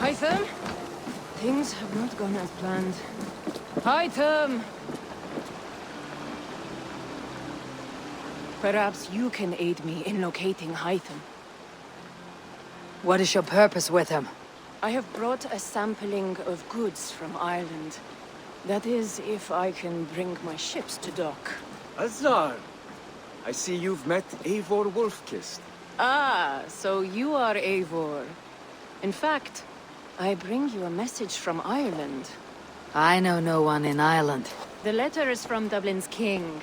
Hytham? Things have not gone as planned. Hytham! Perhaps you can aid me in locating Hytham. What is your purpose with him? I have brought a sampling of goods from Ireland. That is, if I can bring my ships to dock. Azar! I see you've met Eivor Wolfkist. Ah, so you are Eivor. In fact, I bring you a message from Ireland. I know no one in Ireland. The letter is from Dublin's king.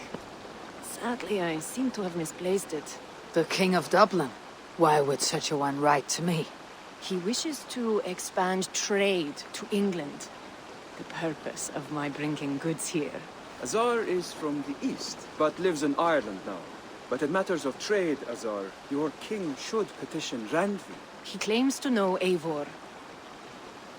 Sadly, I seem to have misplaced it. The King of Dublin? Why would such a one write to me? He wishes to expand trade to England. The purpose of my bringing goods here. Azar is from the east, but lives in Ireland now. But in matters of trade, Azar, your king should petition Randvi. He claims to know Eivor.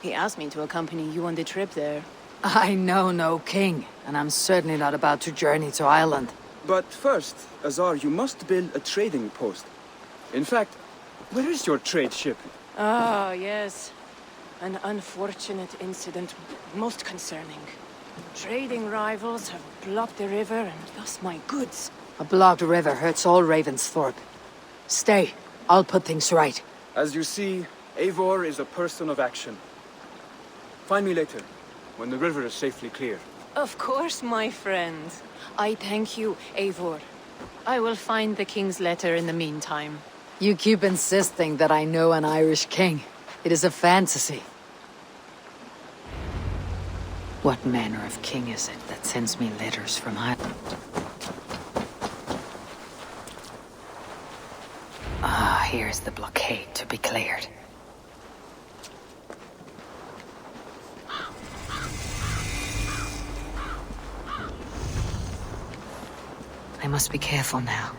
He asked me to accompany you on the trip there. I know no king, and I'm certainly not about to journey to Ireland. But first, Azar, you must build a trading post. In fact, where is your trade ship? Ah, yes. An unfortunate incident, most concerning. Trading rivals have blocked the river and thus my goods. A blocked river hurts all Ravensthorpe. Stay, I'll put things right. As you see, Eivor is a person of action. Find me later, when the river is safely clear. Of course, my friend. I thank you, Eivor. I will find the king's letter in the meantime. You keep insisting that I know an Irish king. It is a fantasy. What manner of king is it that sends me letters from Ireland? Ah, here's the blockade to be cleared. I must be careful now.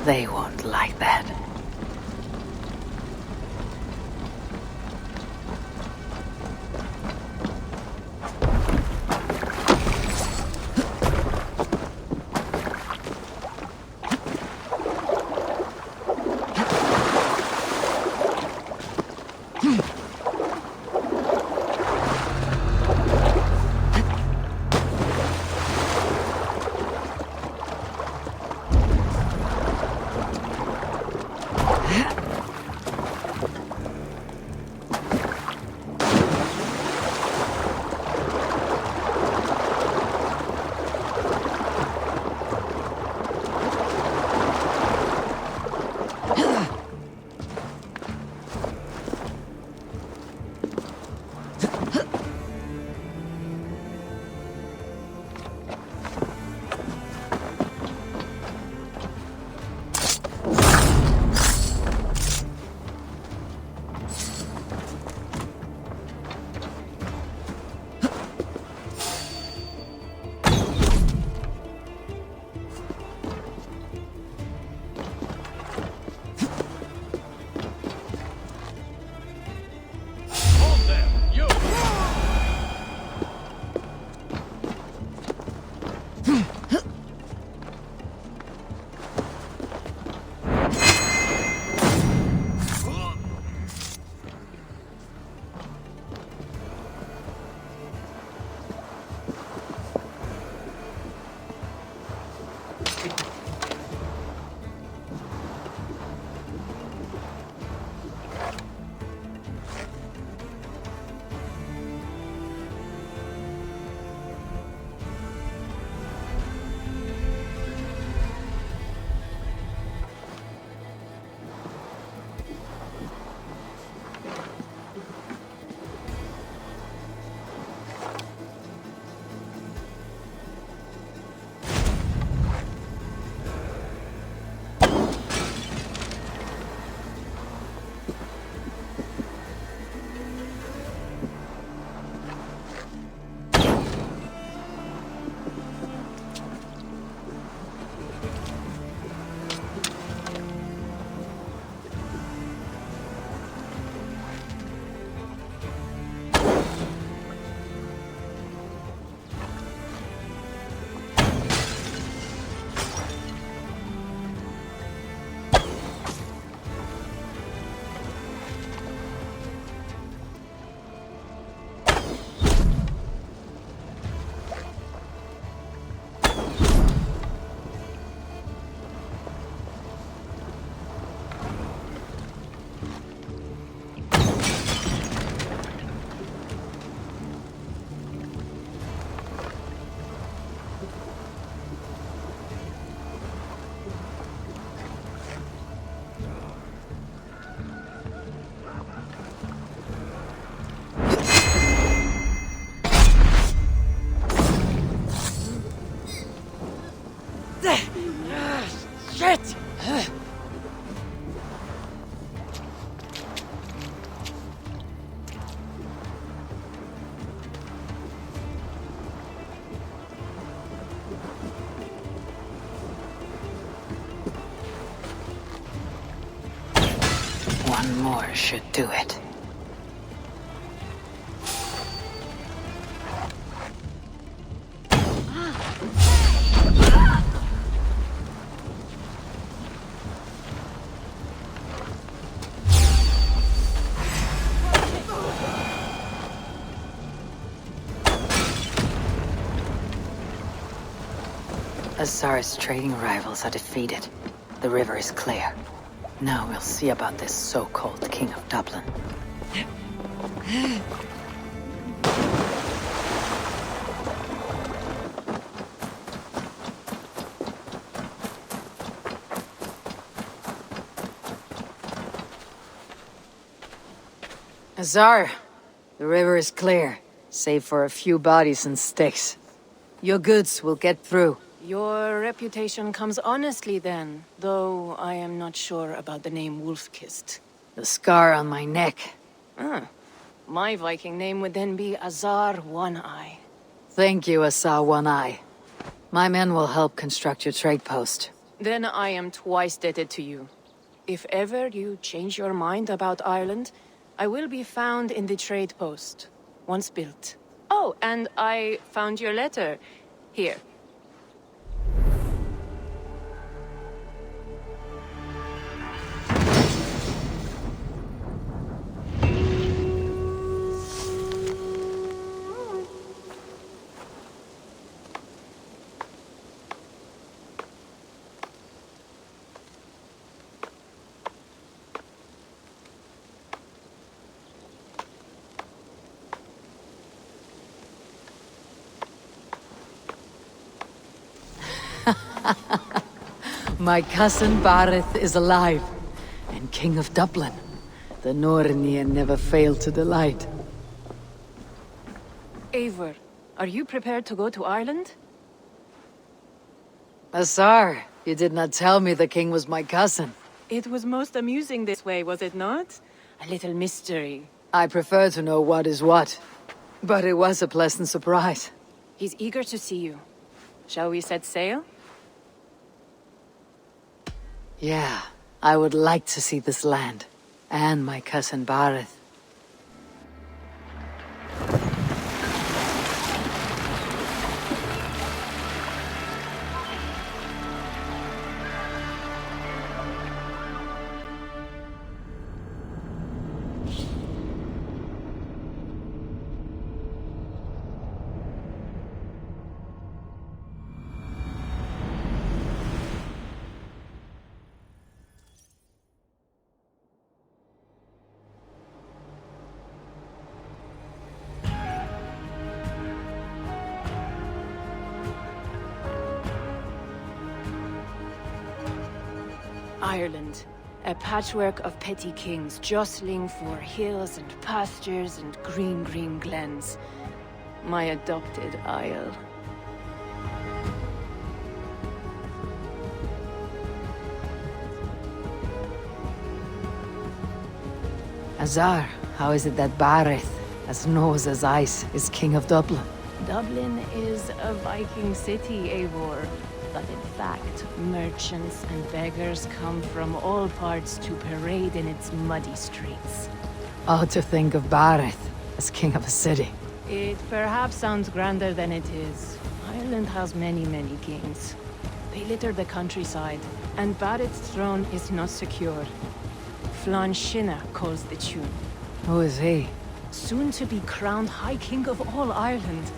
They won't like that. Shit! One more should do it. Azar's trading rivals are defeated. The river is clear. Now we'll see about this so-called King of Dublin. Azar, the river is clear, save for a few bodies and sticks. Your goods will get through. Your reputation comes honestly then, though I am not sure about the name Wolf-Kissed. The scar on my neck. My Viking name would then be Azar One-Eye. Thank you, Azar One-Eye. My men will help construct your trade post. Then I am twice indebted to you. If ever you change your mind about Ireland, I will be found in the trade post, once built. Oh, and I found your letter. Here. My cousin Bárid is alive, and King of Dublin. The Nornian never failed to delight. Eivor, are you prepared to go to Ireland? Azar, you did not tell me the king was my cousin. It was most amusing this way, was it not? A little mystery. I prefer to know what is what, but it was a pleasant surprise. He's eager to see you. Shall we set sail? Yeah, I would like to see this land, and my cousin Bárid. Ireland, a patchwork of petty kings jostling for hills and pastures and green glens. My adopted isle. Azar, how is it that Bárid, as nose as ice, is king of Dublin? Dublin is a Viking city, Eivor. But in fact, merchants and beggars come from all parts to parade in its muddy streets. Oh, to think of Bárid as king of a city. It perhaps sounds grander than it is. Ireland has many kings. They litter the countryside, and Bárid's throne is not secure. Flann Sinna calls the tune. Who is he? Soon to be crowned High King of all Ireland.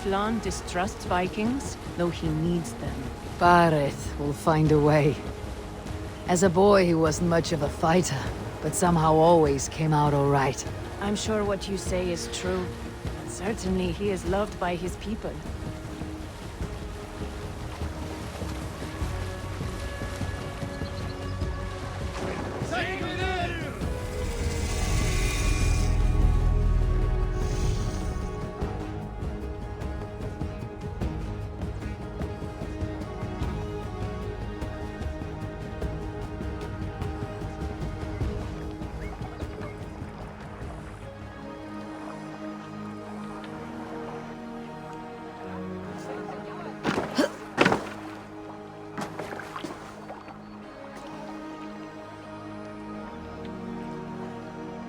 Flann distrusts Vikings, though he needs them. Bárid will find a way. As a boy, he wasn't much of a fighter, but somehow always came out all right. I'm sure what you say is true. Certainly he is loved by his people.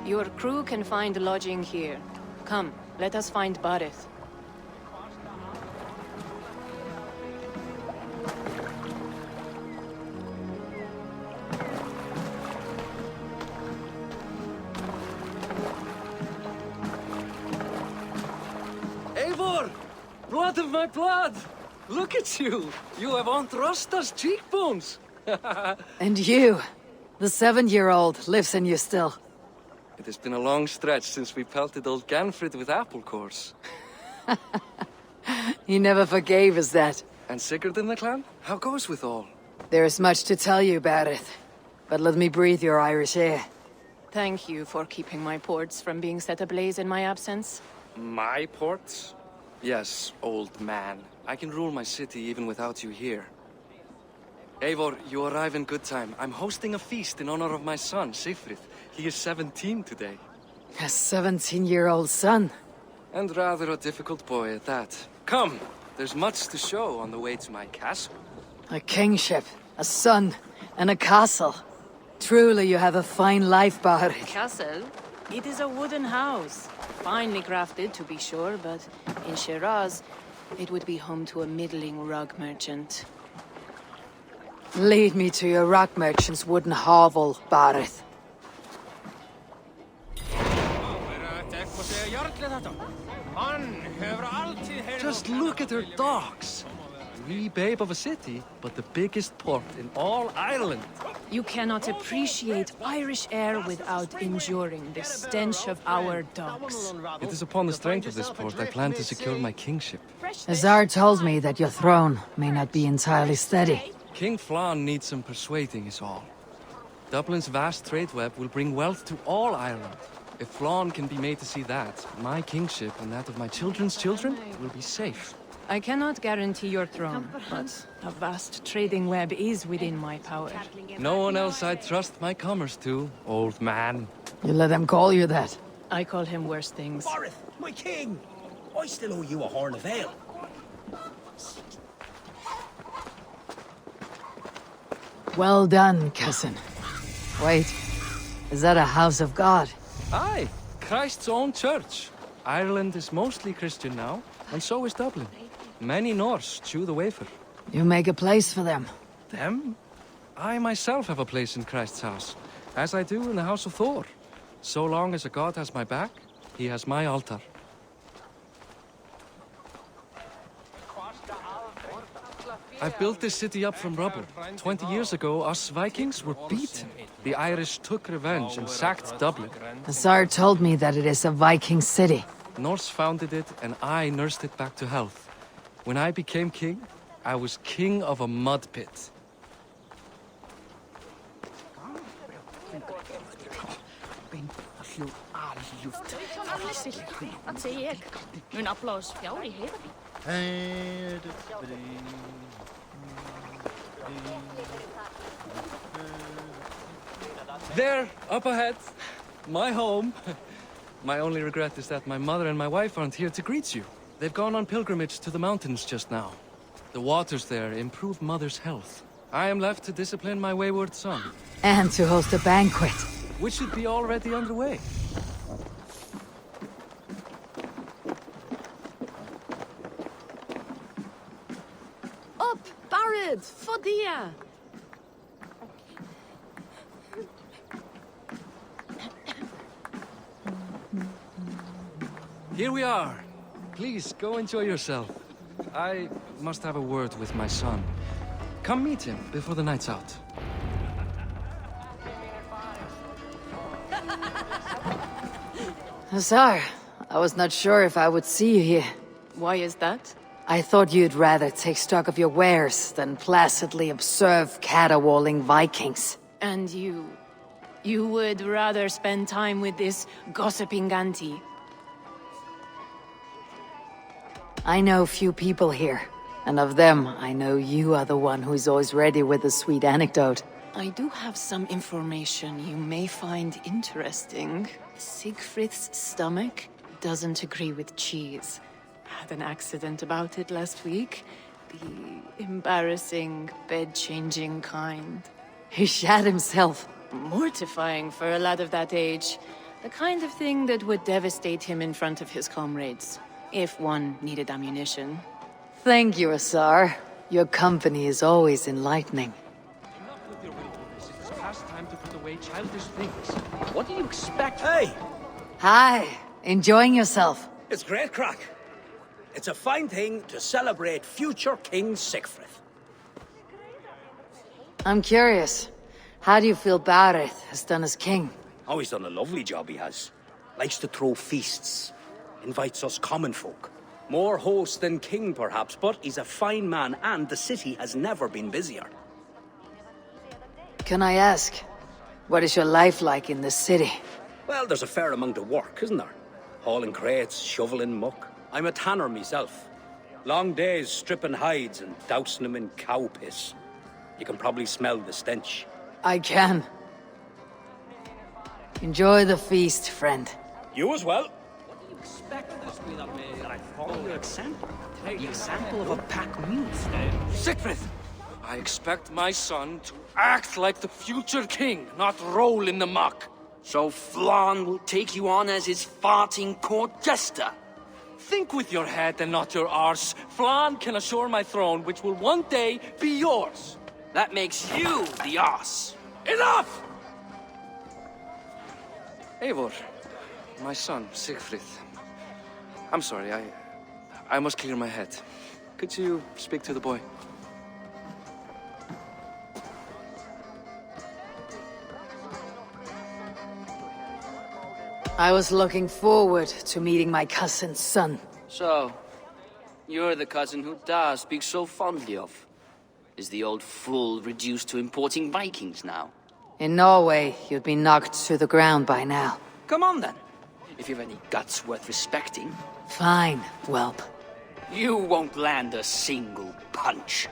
Your crew can find lodging here. Come, let us find Bárid. Eivor! Blood of my blood! Look at you! You have Aunt Rosta's cheekbones! And you, the 7-year-old, lives in you still. It has been a long stretch since we pelted old Ganfrid with apple cores. He never forgave us that. And Sigurd in the clan? How goes with all? There is much to tell you, Bárid, but let me breathe your Irish air. Thank you for keeping my ports from being set ablaze in my absence. My ports? Yes, old man. I can rule my city even without you here. Eivor, you arrive in good time. I'm hosting a feast in honor of my son, Sigfrid. He is 17 today. A 17-year-old son. And rather a difficult boy at that. Come! There's much to show on the way to my castle. A kingship, a son, and a castle. Truly you have a fine life, Bárid. Castle? It is a wooden house. Finely crafted, to be sure, but in Shiraz, it would be home to a middling rug merchant. Lead me to your rock merchant's wooden hovel, Bárid. Just look at her docks. Wee babe of a city, but the biggest port in all Ireland. You cannot appreciate Irish air without enduring the stench of our docks. It is upon the strength of this port I plan to secure my kingship. Azar told me that your throne may not be entirely steady. King Flann needs some persuading is all. Dublin's vast trade web will bring wealth to all Ireland. If Flann can be made to see that, my kingship and that of my children's children will be safe. I cannot guarantee your throne, but a vast trading web is within my power. No one else I'd trust my commerce to, old man. You let them call you that. I call him worse things. Bárid, my king! I still owe you a horn of ale. Well done, cousin. Wait, is that a house of God? Aye, Christ's own church. Ireland is mostly Christian now, and so is Dublin. Many Norse chew the wafer. You make a place for them. Them? I myself have a place in Christ's house, as I do in the House of Thor. So long as a god has my back, he has my altar. I've built this city up from rubble. 20 years ago, us Vikings were beaten. The Irish took revenge and sacked Dublin. Azar told me that it is a Viking city. Norse founded it, and I nursed it back to health. When I became king, I was king of a mud pit. Dat zie ik. Nu een applaus voor jou, die heerlijk. There, up ahead, my home. My only regret is that my mother and my wife aren't here to greet you. They've gone on pilgrimage to the mountains just now. The waters there improve mother's health. I am left to discipline my wayward son, And to host a banquet. which should be already underway. Up, Bárid, Fodia! Here we are. Please, go enjoy yourself. I must have a word with my son. Come meet him before the night's out. Azar, I was not sure if I would see you here. Why is that? I thought you'd rather take stock of your wares than placidly observe caterwauling Vikings. And you would rather spend time with this gossiping auntie? I know few people here, and of them, I know you are the one who is always ready with a sweet anecdote. I do have some information you may find interesting. Siegfried's stomach doesn't agree with cheese. Had an accident about it last week. The embarrassing, bed-changing kind. He shat himself. Mortifying for a lad of that age. The kind of thing that would devastate him in front of his comrades. If one needed ammunition. Thank you, Azar. Your company is always enlightening. Enough with your willfulness. It is past time to put away childish things. What do you expect? Hey, Hi, enjoying yourself? it's great crack. It's a fine thing to celebrate future King Siegfried. I'm curious. How do you feel Bárid has done as king? Oh, he's done a lovely job, he has. Likes to throw feasts. Invites us common folk. More host than king, perhaps, but he's a fine man, and the city has never been busier. Can I ask, what is your life like in the city? Well, there's a fair amount of work, isn't there? Hauling crates, shoveling muck. I'm a tanner myself. Long days stripping hides and dousing them in cow piss. You can probably smell the stench. I can. Enjoy the feast, friend. You as well. The example of a pack mule. Siegfried! I expect my son to act like the future king, not roll in the muck. So Flann will take you on as his farting court jester? Think with your head and not your arse. Flann can assure my throne, which will one day be yours. That makes you the arse. Enough! Eivor, my son, Siegfried. I'm sorry, I must clear my head. Could you speak to the boy? I was looking forward to meeting my cousin's son. So, you're the cousin who Da speaks so fondly of. Is the old fool reduced to importing Vikings now? In Norway, you'd be knocked to the ground by now. Come on then, if you've any guts worth respecting. Fine, whelp. You won't land a single punch.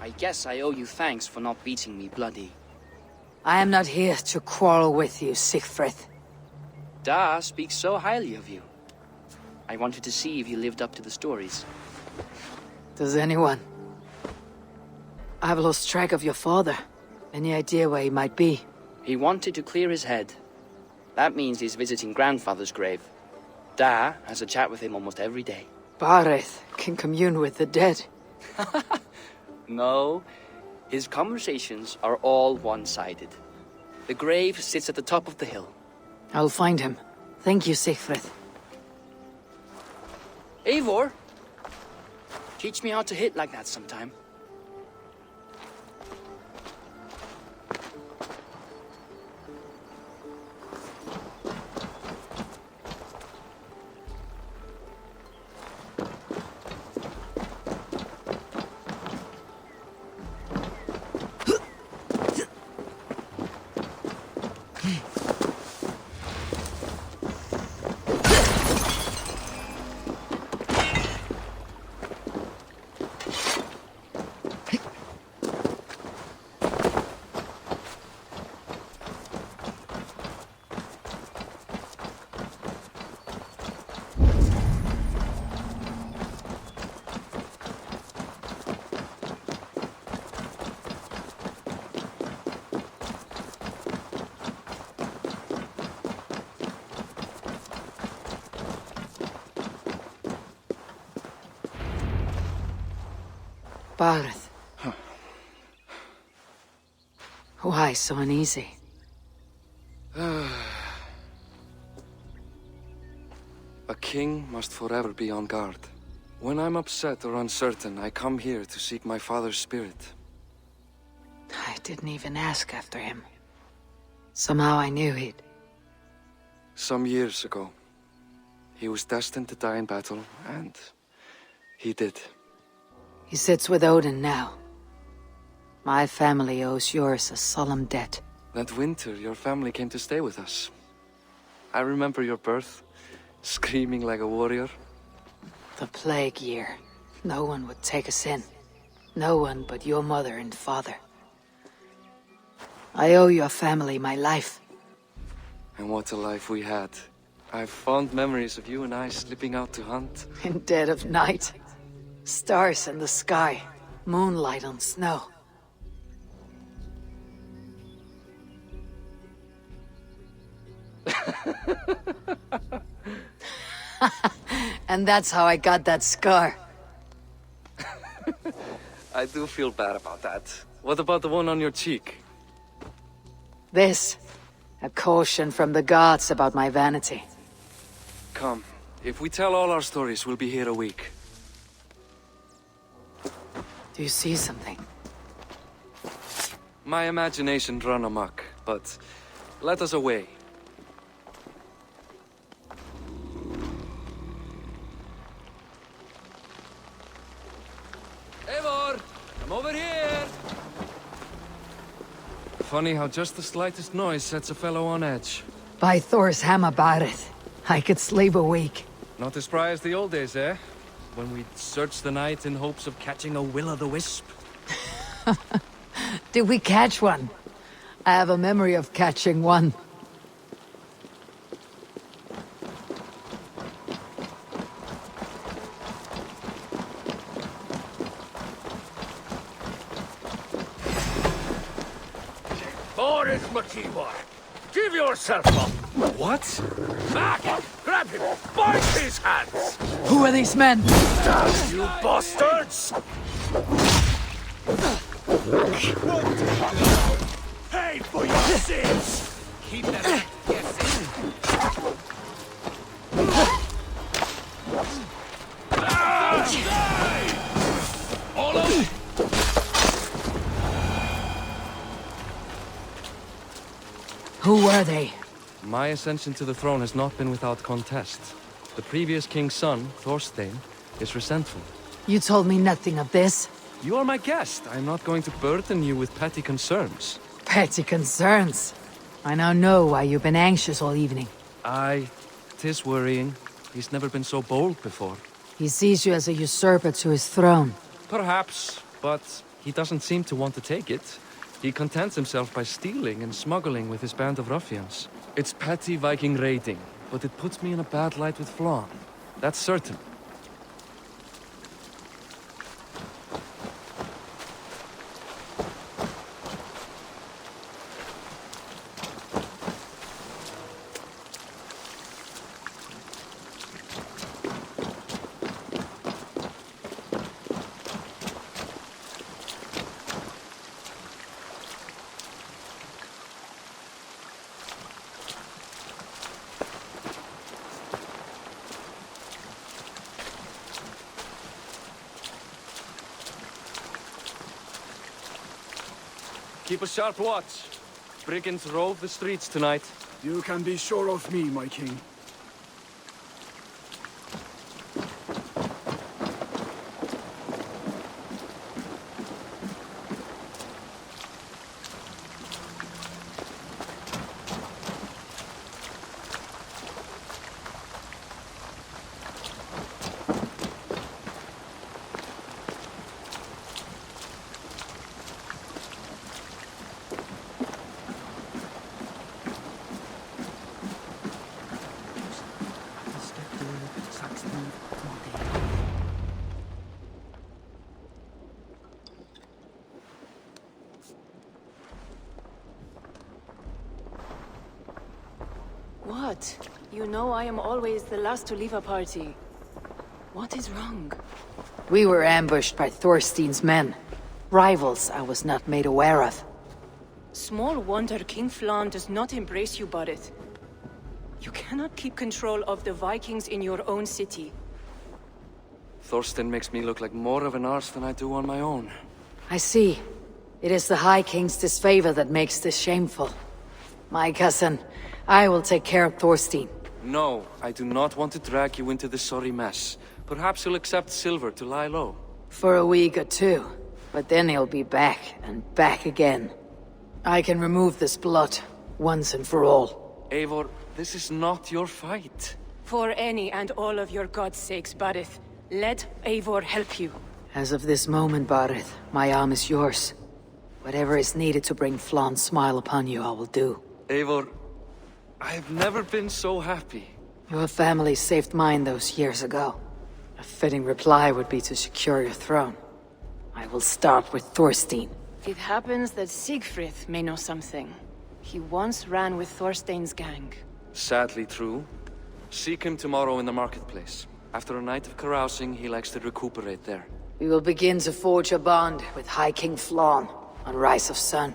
I guess I owe you thanks for not beating me bloody. I am not here to quarrel with you, Siegfried. Da speaks so highly of you. I wanted to see if you lived up to the stories. Does anyone? I've lost track of your father. Any idea where he might be? He wanted to clear his head. That means he's visiting grandfather's grave. Da has a chat with him almost every day. Bárid can commune with the dead. No, his conversations are all one-sided. The grave sits at the top of the hill. I'll find him. Thank you, Siegfried. Eivor, teach me how to hit like that sometime. Bárid. Why so uneasy? A king must forever be on guard. When I'm upset or uncertain, I come here to seek my father's spirit. I didn't even ask after him. Somehow I knew he'd... Some years ago, he was destined to die in battle, and he did. He sits with Odin now. My family owes yours a solemn debt. That winter, your family came to stay with us. I remember your birth, screaming like a warrior. The plague year. No one would take us in. No one but your mother and father. I owe your family my life. And what a life we had. I have fond memories of you and I slipping out to hunt. In dead of night. Stars in the sky. Moonlight on snow. And that's how I got that scar. I do feel bad about that. What about the one on your cheek? This. A caution from the gods about my vanity. Come. If we tell all our stories, we'll be here a week. Do you see something? My imagination run amok, but let us away. Eivor, come over here! Funny how just the slightest noise sets a fellow on edge. By Thor's hammer, Bárid. I could sleep a week. Not as spry as the old days, eh? When we'd search the night in hopes of catching a will-o'-the-wisp. Did we catch one? I have a memory of catching one. Give yourself up! What? Back! Grab him! Bind his hands! Who are these men? You bastards! Pay for your sins! Keep them guessing. All over! Who were they? My ascension to the throne has not been without contest. The previous king's son, Thorstein, is resentful. You told me nothing of this. You are my guest. I am not going to burden you with petty concerns. Petty concerns. I now know why you've been anxious all evening. Aye, 'tis worrying. He's never been so bold before. He sees you as a usurper to his throne. Perhaps, but he doesn't seem to want to take it. He contents himself by stealing and smuggling with his band of ruffians. It's petty Viking raiding, but it puts me in a bad light with Flann. That's certain. Keep a sharp watch. Brigands rove the streets tonight. You can be sure of me, my king. What? You know I am always the last to leave a party. What is wrong? We were ambushed by Thorstein's men. Rivals I was not made aware of. Small wonder King Flann does not embrace you, Bárid. You cannot keep control of the Vikings in your own city. Thorstein makes me look like more of an arse than I do on my own. I see. It is the High King's disfavor that makes this shameful. My cousin, I will take care of Thorstein. No, I do not want to drag you into this sorry mess. Perhaps you'll accept silver to lie low. For a week or two. But then he'll be back, and back again. I can remove this blood, once and for all. Eivor, this is not your fight. For any and all of your gods' sakes, Bárid, let Eivor help you. As of this moment, Bárid, my arm is yours. Whatever is needed to bring Flann's smile upon you, I will do. Eivor, I've never been so happy. Your family saved mine those years ago. A fitting reply would be to secure your throne. I will start with Thorstein. It happens that Siegfried may know something. He once ran with Thorstein's gang. Sadly true. Seek him tomorrow in the marketplace. After a night of carousing, he likes to recuperate there. We will begin to forge a bond with High King Flann on Rise of Sun.